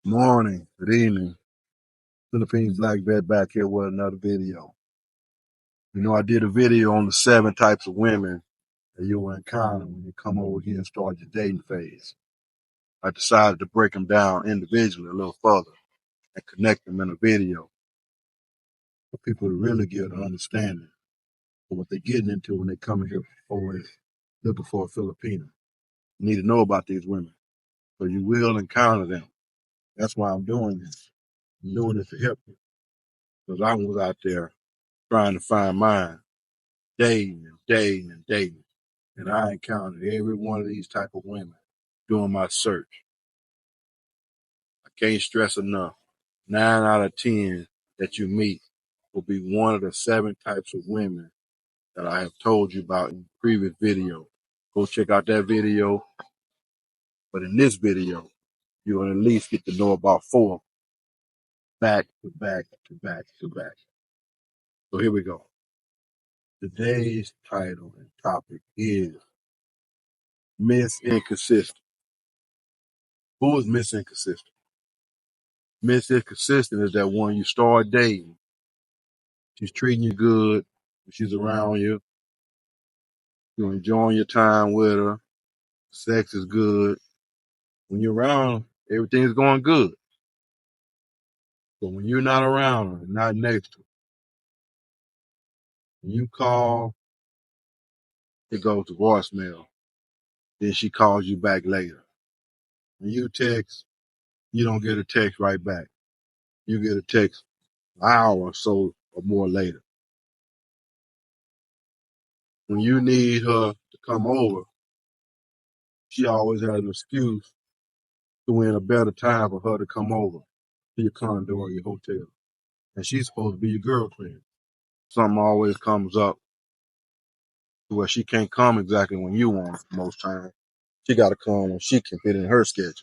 Morning, good evening. Philippine Black Vet back here with another video. I did a video on the 7 types of women that you will encounter when you come over here and start your dating phase. I decided to break them down individually a little further and connect them in a video for people to really get an understanding of what they're getting into when they come here over looking for a Filipina. You need to know about these women, so you will encounter them. That's why I'm doing this. I'm doing this to help you, because I was out there trying to find mine, dating and dating and dating. And I encountered every one of these type of women during my search. I can't stress enough. 9 out of 10 that you meet will be one of the 7 types of women that I have told you about in the previous video. Go check out that video. But in this video, you'll at least get to know about 4 back to back to back to back. So here we go. Today's title and topic is Miss Inconsistent. Who is Miss Inconsistent? Miss Inconsistent is that one you start dating. She's treating you good. She's around you. You're enjoying your time with her. Sex is good. When you're around, everything's going good. But when you're not around her, not next to her, when you call, it goes to voicemail. Then she calls you back later. When you text, you don't get a text right back. You get a text an hour or so or more later. When you need her to come over, she always has an excuse to win a better time for her to come over to your condo or your hotel. And she's supposed to be your girlfriend. Something always comes up to where she can't come exactly when you want her most times. She got to come when she can fit in her schedule.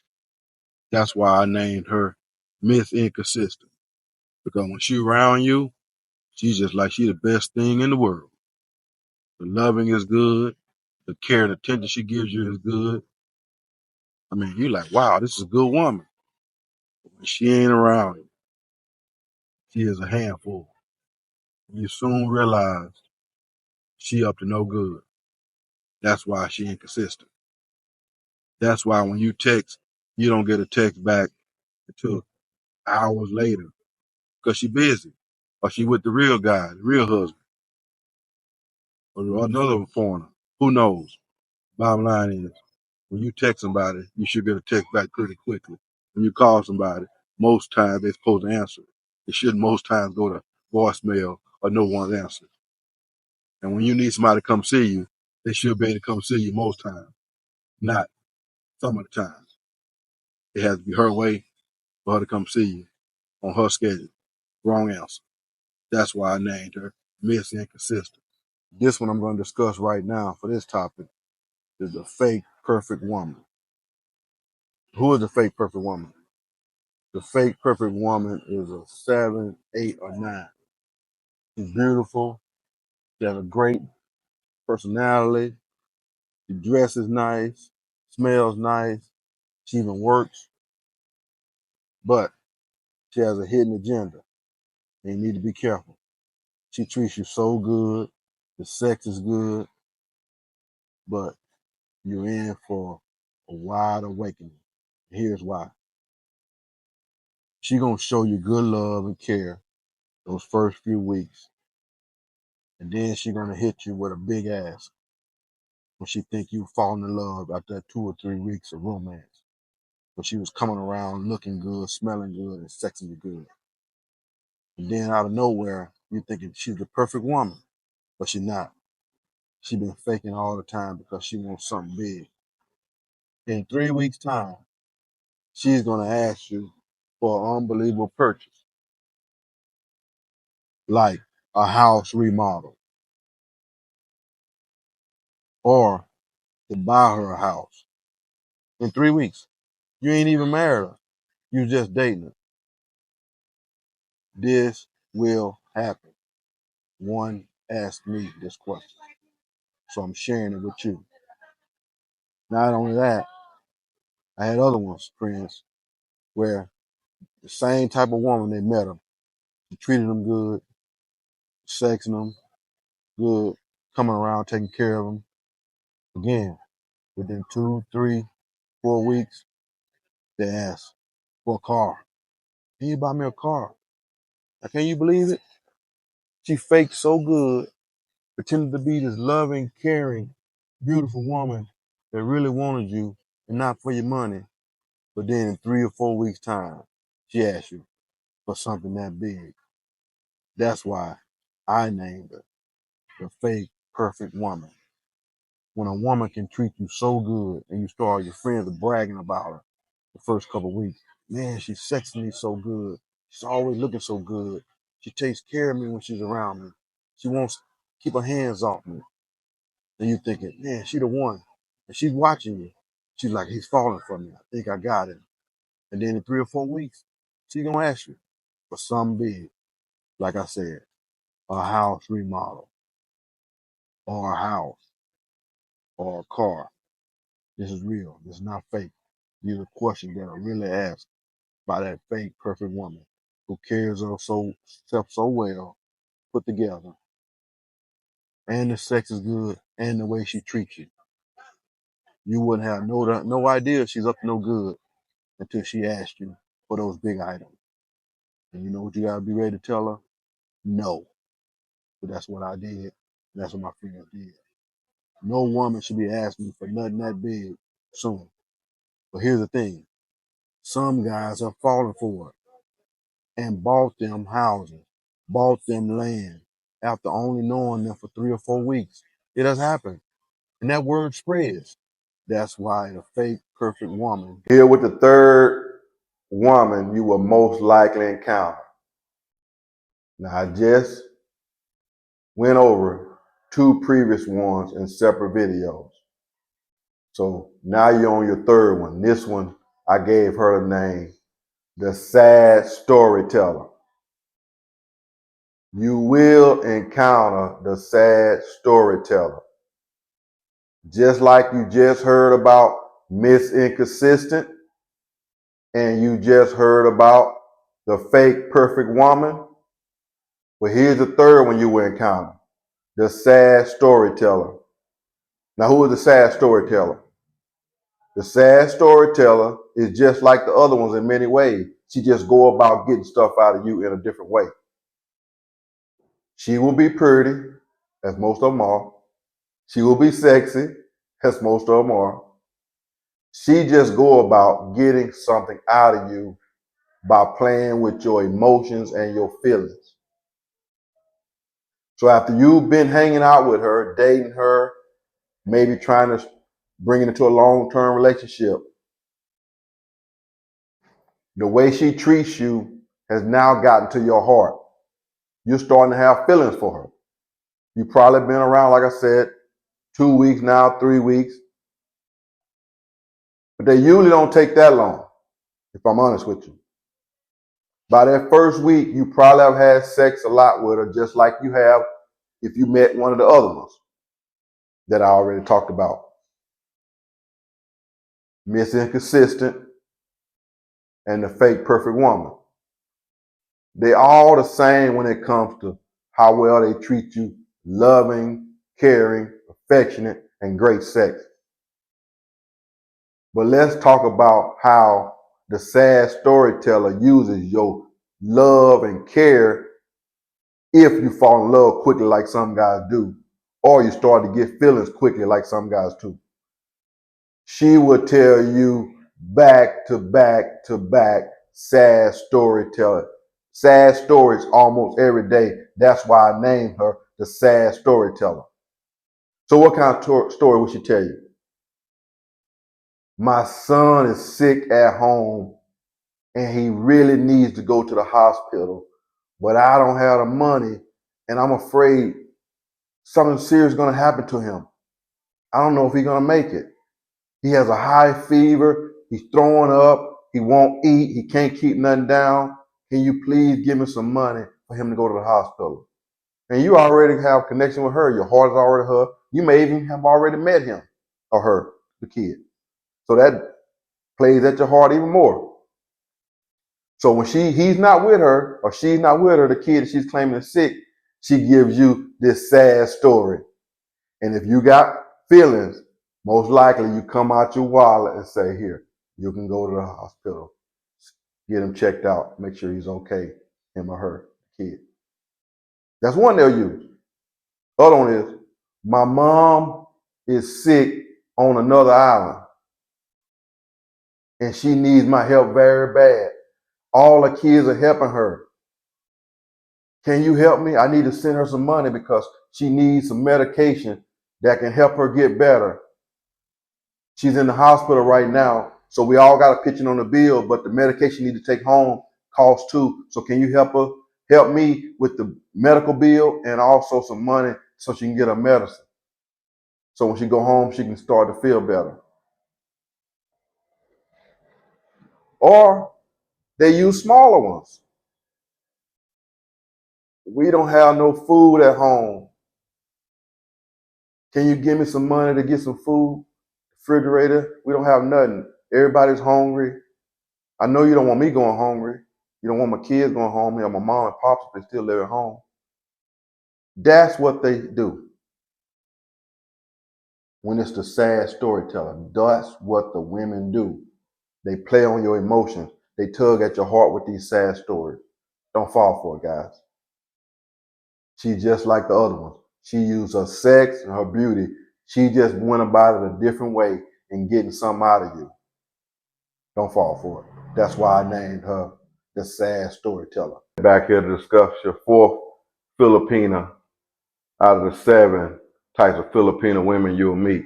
That's why I named her Miss Inconsistent. Because when she around you, she's just like she the best thing in the world. The loving is good. The care and attention she gives you is good. I mean, you're like, wow, this is a good woman. But when she ain't around you, she is a handful. You soon realize she up to no good. That's why she inconsistent. That's why when you text, you don't get a text back until hours later because she busy or she with the real guy, the real husband, or another foreigner. Who knows? Bottom line is, when you text somebody, you should get a text back pretty quickly. When you call somebody, most times they're supposed to answer. It should most times go to voicemail or no one's answer. And when you need somebody to come see you, they should be able to come see you most times, not some of the times. It has to be her way for her to come see you on her schedule. Wrong answer. That's why I named her Miss Inconsistent. This one I'm going to discuss right now for this topic is the fake perfect woman. Who is the fake perfect woman? The fake perfect woman is a 7, 8, or 9. She's beautiful. She has a great personality. She dresses nice, smells nice. She even works, but she has a hidden agenda. And you need to be careful. She treats you so good. The sex is good, but you're in for a wide awakening. Here's why. She gonna show you good love and care those first few weeks, and then she gonna hit you with a big ass when she think you falling in love after that 2 or 3 weeks of romance. But she was coming around looking good, smelling good, and sexing you good. And then out of nowhere, you thinking she's the perfect woman, but she's not. She been faking all the time because she wants something big. In 3 weeks' time, she's gonna ask you for an unbelievable purchase, like a house remodel, or to buy her a house. In 3 weeks, you ain't even married her. You just dating her. This will happen. One asked me this question, so I'm sharing it with you. Not only that, I had other ones, friends, where The same type of woman they met her. She treated them good, sexing them good, coming around, taking care of them. Again, within 2, 3, 4 weeks, they asked for a car. Can you buy me a car? Now, can you believe it? She faked so good, pretended to be this loving, caring, beautiful woman that really wanted you and not for your money. But then in 3 or 4 weeks' time, she asked you for something that big. That's why I named her the fake perfect woman. When a woman can treat you so good and you start your friends are bragging about her the first couple of weeks. Man, she's sexing me so good. She's always looking so good. She takes care of me when she's around me. She wants to keep her hands off me. And you thinking, man, she the one. And she's watching you. She's like, he's falling for me. I think I got him. And then in 3 or 4 weeks, she's gonna ask you for something big. Like I said, a house remodel, or a house, or a car. This is real. This is not fake. These are questions that are really asked by that fake perfect woman who cares of herself so well, put together, and the sex is good, and the way she treats you. You wouldn't have no idea she's up to no good until she asked you for those big items. And you know what you gotta be ready to tell her? No. But that's what I did. That's what my friends did. No woman should be asking for nothing that big soon. But here's the thing. Some guys are falling for it and bought them houses, bought them land after only knowing them for 3 or 4 weeks. It has happened. And that word spreads. That's why the fake perfect woman. Here with the third woman you will most likely encounter. Now I just went over 2 previous ones in separate videos. So now you're on your third one. This one, I gave her the name, the sad storyteller. You will encounter the sad storyteller. Just like you just heard about Miss Inconsistent, and you just heard about the fake perfect woman. Well, here's the third one you will encounter, the sad storyteller. Now, who is the sad storyteller? The sad storyteller is just like the other ones in many ways. She just go about getting stuff out of you in a different way. She will be pretty, as most of them are. She will be sexy, as most of them are. She just go about getting something out of you by playing with your emotions and your feelings. So after you've been hanging out with her, dating her, maybe trying to bring it into a long-term relationship, the way she treats you has now gotten to your heart. You're starting to have feelings for her. You've probably been around, like I said, 2 weeks now, 3 weeks. But they usually don't take that long, if I'm honest with you. By that first week, you probably have had sex a lot with her, just like you have if you met one of the other ones that I already talked about. Miss Inconsistent and the fake perfect woman. They all the same when it comes to how well they treat you, loving, caring, affectionate, and great sex. But let's talk about how the sad storyteller uses your love and care if you fall in love quickly like some guys do, or you start to get feelings quickly like some guys do. She will tell you back to back to back sad storyteller. Sad stories almost every day. That's why I named her the sad storyteller. So what kind of story would she tell you? My son is sick at home and he really needs to go to the hospital, but I don't have the money and I'm afraid something serious is going to happen to him. I don't know if he's going to make it. He has a high fever. He's throwing up. He won't eat. He can't keep nothing down. Can you please give me some money for him to go to the hospital? And you already have connection with her. Your heart is already her. You may even have already met him or her, the kid. So that plays at your heart even more. So when he's not with her or she's not with her, the kid that she's claiming is sick, she gives you this sad story. And if you got feelings, most likely you come out your wallet and say, here, you can go to the hospital, get him checked out, make sure he's okay, him or her kid. That's one they'll use. Other one is, my mom is sick on another island and she needs my help very bad. All the kids are helping her. Can you help me? I need to send her some money because she needs some medication that can help her get better. She's in the hospital right now, so we all got a pitch in on the bill, but the medication you need to take home costs too. So can you help me with the medical bill and also some money so she can get her medicine? So when she go home, she can start to feel better. Or they use smaller ones. We don't have no food at home. Can you give me some money to get some food? Refrigerator, we don't have nothing. Everybody's hungry. I know you don't want me going hungry. You don't want my kids going hungry or my mom and pops if they still live at home. That's what they do when it's the sad storyteller. That's what the women do. They play on your emotions. They tug at your heart with these sad stories. Don't fall for it, guys. She's just like the other ones. She used her sex and her beauty. She just went about it a different way and getting something out of you. Don't fall for it. That's why I named her the sad storyteller. Back here to discuss your fourth Filipina out of the 7 types of Filipino women you'll meet.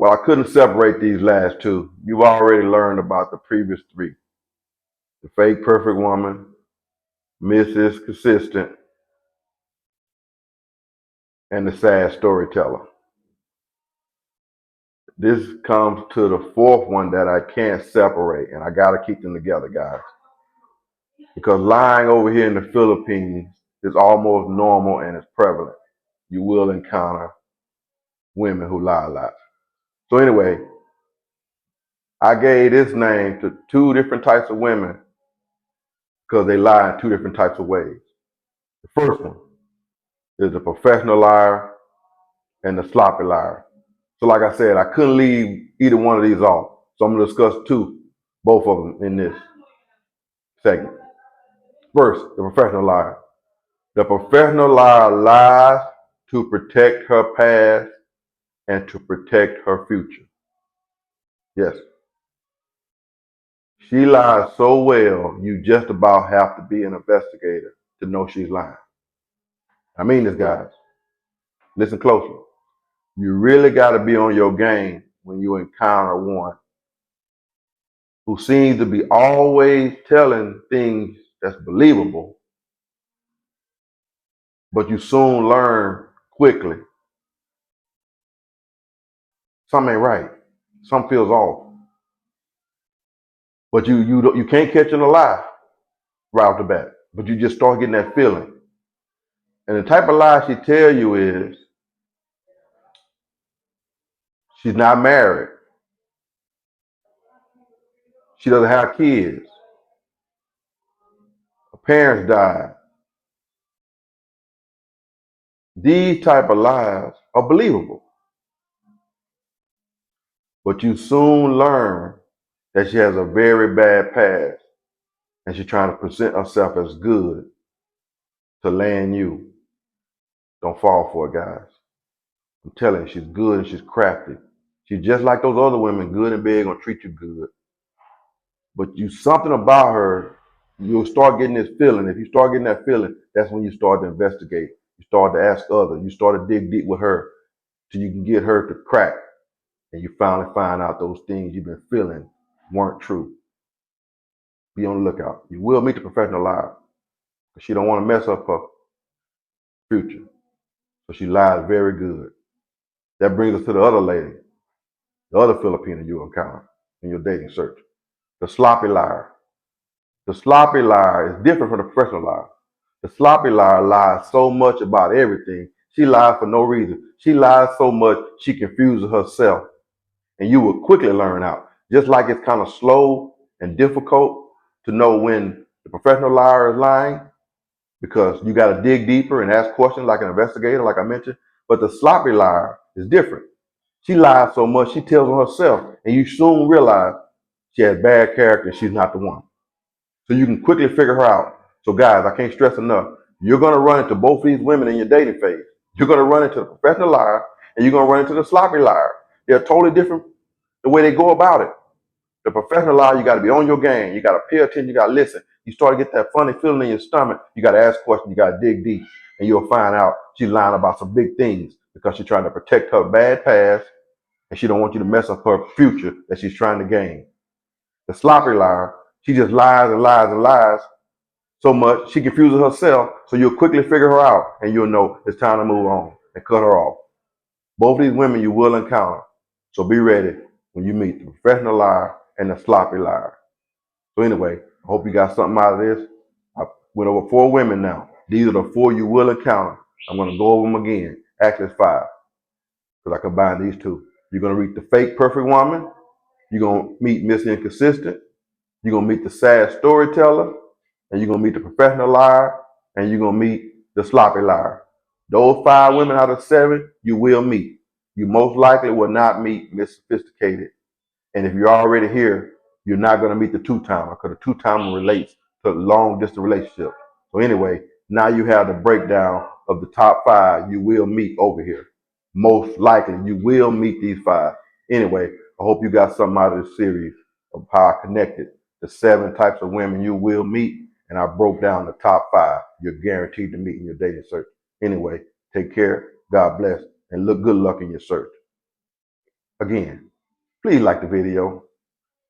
Well, I couldn't separate these last 2. You've already learned about the previous 3. The fake perfect woman, Mrs. Consistent, and the sad storyteller. This comes to the 4th one that I can't separate, and I got to keep them together, guys. Because lying over here in the Philippines is almost normal and it's prevalent. You will encounter women who lie a lot. So anyway, I gave this name to 2 different types of women because they lie in 2 different types of ways. The first one is the professional liar and the sloppy liar. So like I said, I couldn't leave either one of these off. So I'm going to discuss both of them in this segment. First, the professional liar. The professional liar lies to protect her past and to protect her future. Yes. She lies so well, you just about have to be an investigator to know she's lying. I mean this, guys. Listen closely. You really got to be on your game when you encounter one who seems to be always telling things that's believable, but you soon learn quickly something ain't right. Something feels off. But you can't catch in a lie right off the bat. But you just start getting that feeling. And the type of lie she tell you is she's not married. She doesn't have kids. Her parents died. These type of lies are believable. But you soon learn that she has a very bad past and she's trying to present herself as good to land you. Don't fall for it, guys. I'm telling you, she's good and she's crafty. She's just like those other women, good and big, gonna treat you good. But you something about her, you'll start getting this feeling. If you start getting that feeling, that's when you start to investigate. You start to ask others. You start to dig deep with her till you can get her to crack. And you finally find out those things you've been feeling weren't true. Be on the lookout. You will meet the professional liar. But she don't want to mess up her future. So she lies very good. That brings us to the other lady, the other Filipino you encounter in your dating search. The sloppy liar. The sloppy liar is different from the professional liar. The sloppy liar lies so much about everything. She lies for no reason. She lies so much she confuses herself. And you will quickly learn out. Just like it's kind of slow and difficult to know when the professional liar is lying, because you got to dig deeper and ask questions like an investigator, like I mentioned. But the sloppy liar is different. She lies so much, she tells on herself, and you soon realize she has bad character and she's not the one. So you can quickly figure her out. So guys, I can't stress enough. You're going to run into both of these women in your dating phase. You're going to run into the professional liar and you're going to run into the sloppy liar. They're totally different the way they go about it. The professional liar, you got to be on your game. You got to pay attention. You got to listen. You start to get that funny feeling in your stomach. You got to ask questions. You got to dig deep. And you'll find out she's lying about some big things because she's trying to protect her bad past and she don't want you to mess up her future that she's trying to gain. The sloppy liar, she just lies and lies and lies so much, she confuses herself, so you'll quickly figure her out and you'll know it's time to move on and cut her off. Both of these women you will encounter, so be ready when you meet the professional liar and the sloppy liar. So anyway, I hope you got something out of this. I went over 4 women now. These are the 4 you will encounter. I'm going to go over them again. Actually, it's 5, because I combined these 2. You're going to meet the fake perfect woman. You're going to meet Miss Inconsistent. You're going to meet the sad storyteller. And you're going to meet the professional liar. And you're going to meet the sloppy liar. Those 5 women out of 7, you will meet. You most likely will not meet Miss Sophisticated. And if you're already here, you're not going to meet the 2-timer, because the 2-timer relates to long distance relationships. So anyway, now you have the breakdown of the top 5 you will meet over here. Most likely you will meet these 5. Anyway, I hope you got something out of this series of how I connected the 7 types of women you will meet. And I broke down the top 5 you're guaranteed to meet in your dating search. Anyway, take care, God bless, and good luck in your search. Again, please like the video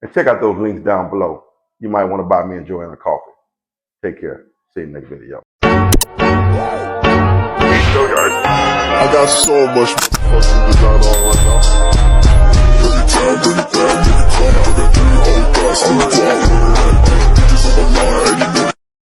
and check out those links down below. You might want to buy me and Joanne a coffee. Take care. See you in the next video. I got so much motherfucking design on right now.